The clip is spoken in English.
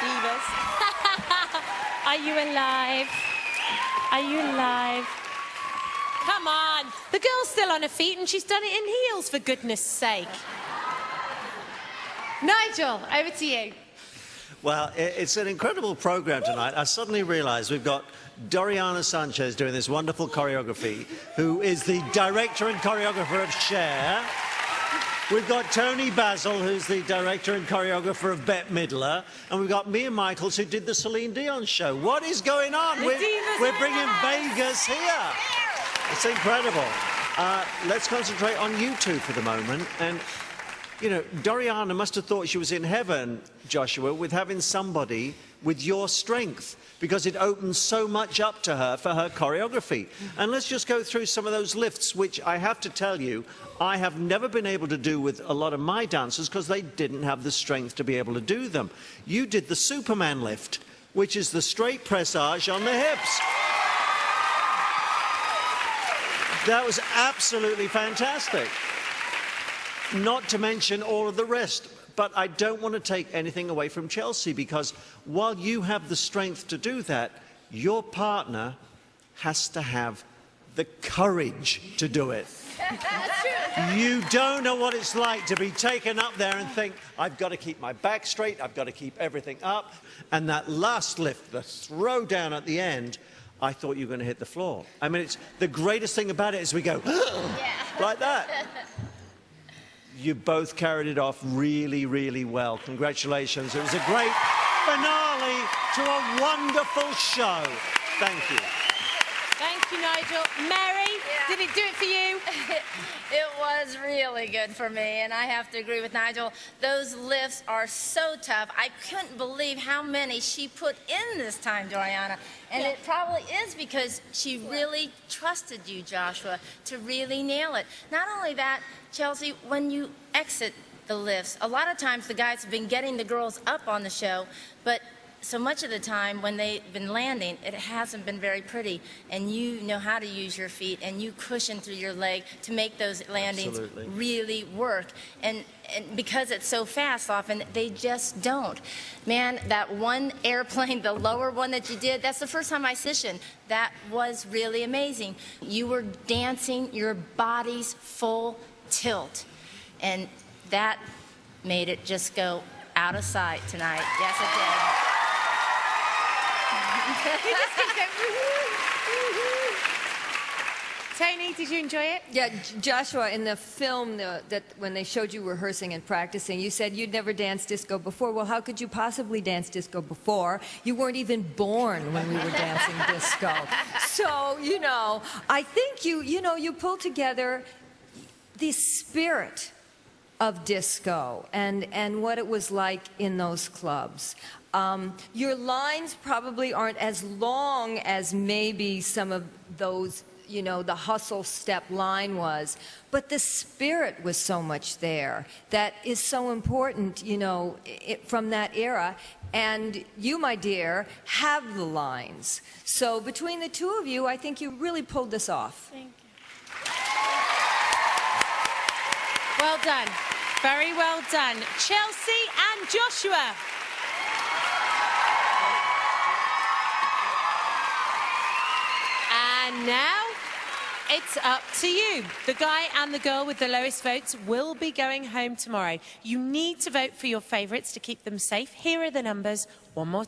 divas. Are you alive? Are you alive? Come on. The girl's still on her feet and she's done it in heels, for goodness sake. Nigel, over to you. Well, it's an incredible program tonight. I suddenly realised we've got Doriana Sanchez doing this wonderful choreography, who is the director and choreographer of Cher. We've got Tony Basil, who's the director and choreographer of Bette Midler. And we've got Mia Michaels, who did the Celine Dion show. What is going on? We're bringing Vegas here. It's incredible. Let's concentrate on you two for the moment. And, you know, Doriana must have thought she was in heaven, Joshua, with having somebody with your strength, because it opens so much up to her for her choreography. And let's just go through some of those lifts, which I have to tell you, I have never been able to do with a lot of my dancers because they didn't have the strength to be able to do them. You did the Superman lift, which is the straight pressage on the hips. That was absolutely fantastic. Not to mention all of the rest. But I don't want to take anything away from Chelsie, because while you have the strength to do that, your partner has to have the courage to do it. You don't know what it's like to be taken up there and think, I've got to keep my back straight, I've got to keep everything up. And that last lift, the throw down at the end, I thought you were going to hit the floor. I mean, it's the greatest thing about it is we go, like that. You both carried it off really, really well. Congratulations. It was a great finale to a wonderful show. Thank you. Thank you, Nigel. Mary, did it do it for you? It was really good for me, and I have to agree with Nigel. Those lifts are so tough. I couldn't believe how many she put in this time, Doriana. And it probably is because she really trusted you, Joshua, to really nail it. Not only that, Chelsie, when you exit the lifts, a lot of times the guys have been getting the girls up on the show, but so much of the time when they've been landing, it hasn't been very pretty. And you know how to use your feet, and you cushion through your leg to make those landings really work. And because it's so fast often, they just don't. Man, that one airplane, the lower one that you did, that's the first time I auditioned. That was really amazing. You were dancing your body's full tilt. And that made it just go out of sight tonight. Yes, it did. Tony, did you enjoy it? Yeah, Joshua, in the film that when they showed you rehearsing and practicing, you said you'd never danced disco before. Well, how could you possibly dance disco before? You weren't even born when we were dancing disco. So, you know, I think you pulled together the spirit of disco and what it was like in those clubs. Your lines probably aren't as long as maybe some of those, you know, the hustle step line was, but the spirit was so much there that is so important, you know, from that era. And you, my dear, have the lines. So between the two of you, I think you really pulled this off. Thank you. Well done. Very well done. Chelsie and Joshua. And now it's up to you. The guy and the girl with the lowest votes will be going home tomorrow. You need to vote for your favourites to keep them safe. Here are the numbers one more time.